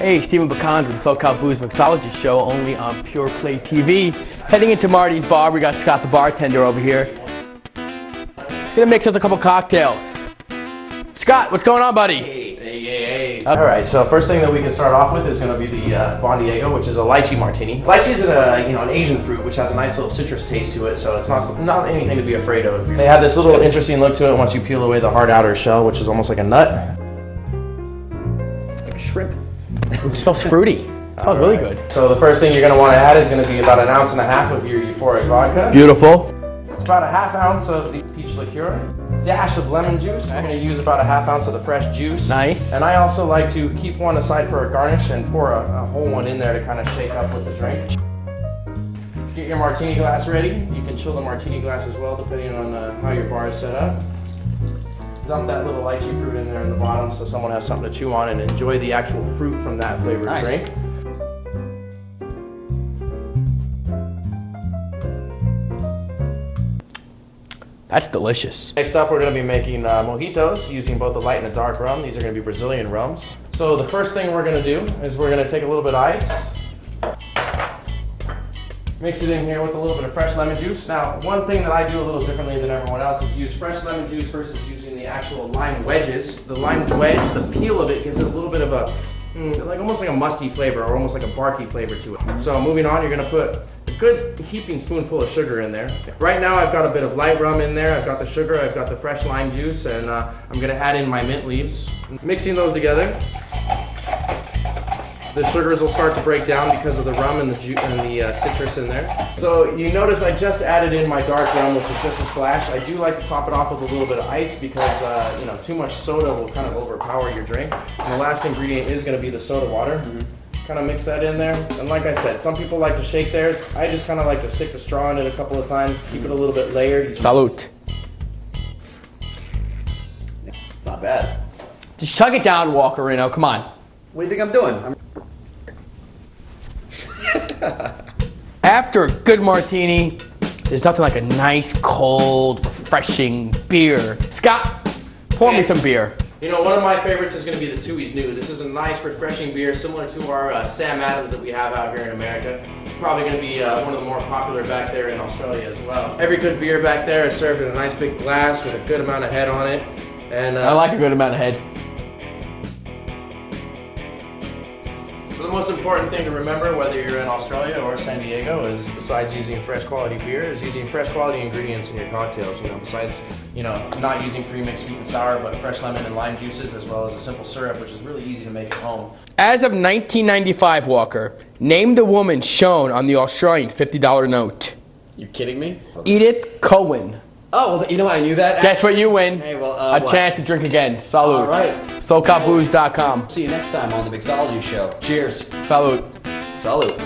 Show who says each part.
Speaker 1: Hey, Steven Picanza with the SoCal Blues Mixology show, only on Pure Play TV. Heading into Marty's bar, we got Scott the bartender over here. Gonna mix us a couple cocktails. Scott, what's going on, buddy?
Speaker 2: Hey. Alright, so first thing that we can start off with is going to be the Bon Diego, which is a lychee martini. Lychee is an Asian fruit which has a nice little citrus taste to it, so it's not anything to be afraid of. They have this little interesting look to it once you peel away the hard outer shell, which is almost like a nut.
Speaker 1: Like a shrimp. It smells fruity. It smells really good.
Speaker 2: So the first thing you're going to want to add is going to be about 1.5 ounces of your euphoric vodka.
Speaker 1: Beautiful.
Speaker 2: It's about 1/2 ounce of the peach liqueur. Dash of lemon juice. I'm going to use about 1/2 ounce of the fresh juice.
Speaker 1: Nice.
Speaker 2: And I also like to keep one aside for a garnish and pour a whole one in there to kind of shake up with the drink. Get your martini glass ready. You can chill the martini glass as well depending on how your bar is set up. Dump that little lychee fruit in there in the bottom so someone has something to chew on and enjoy the actual fruit from that flavored drink.
Speaker 1: That's delicious.
Speaker 2: Next up, we're going to be making mojitos using both the light and the dark rum. These are going to be Brazilian rums. So the first thing we're going to do is we're going to take a little bit of ice, mix it in here with a little bit of fresh lemon juice. Now, one thing that I do a little differently than everyone else is use fresh lemon juice versus using the actual lime wedges. The lime wedge, the peel of it gives it a little bit of a, almost like a musty flavor or almost like a barky flavor to it. So moving on, you're going to put a good heaping spoonful of sugar in there. Right now I've got a bit of light rum in there, I've got the sugar, I've got the fresh lime juice, and I'm going to add in my mint leaves. Mixing those together, the sugars will start to break down because of the rum and the citrus in there. So you notice I just added in my dark rum, which is just a splash. I do like to top it off with a little bit of ice because too much soda will kind of overpower your drink. And the last ingredient is going to be the soda water. Kind of mix that in there, and like I said, some people like to shake theirs. I just kind of like to stick the straw in it a couple of times, keep it a little bit layered.
Speaker 1: Salute.
Speaker 3: It's not bad.
Speaker 1: Just chug it down, Walker, come on.
Speaker 3: What do you think I'm doing?
Speaker 1: After a good martini, there's nothing like a nice, cold, refreshing beer. Scott, pour me some beer.
Speaker 2: You know, one of my favorites is going to be the Tooheys New. This is a nice, refreshing beer similar to our Sam Adams that we have out here in America. It's probably going to be one of the more popular back there in Australia as well. Every good beer back there is served in a nice big glass with a good amount of head on it. And
Speaker 1: I like a good amount of head.
Speaker 2: So the most important thing to remember, whether you're in Australia or San Diego, is besides using fresh quality beer, is using fresh quality ingredients in your cocktails. Besides, not using pre-mixed sweet and sour, but fresh lemon and lime juices, as well as a simple syrup, which is really easy to make at home.
Speaker 1: As of 1995, Walker, name the woman shown on the Australian $50 note.
Speaker 3: You kidding me?
Speaker 1: Edith Cohen.
Speaker 3: Oh, well, you know what? I knew that.
Speaker 1: Guess what you win?
Speaker 3: Hey, well,
Speaker 1: a chance to drink again. Salute.
Speaker 3: All right.
Speaker 1: SoCalBlues.com.
Speaker 3: See you next time on the Mixology show. Cheers.
Speaker 1: Salute.
Speaker 3: Salute.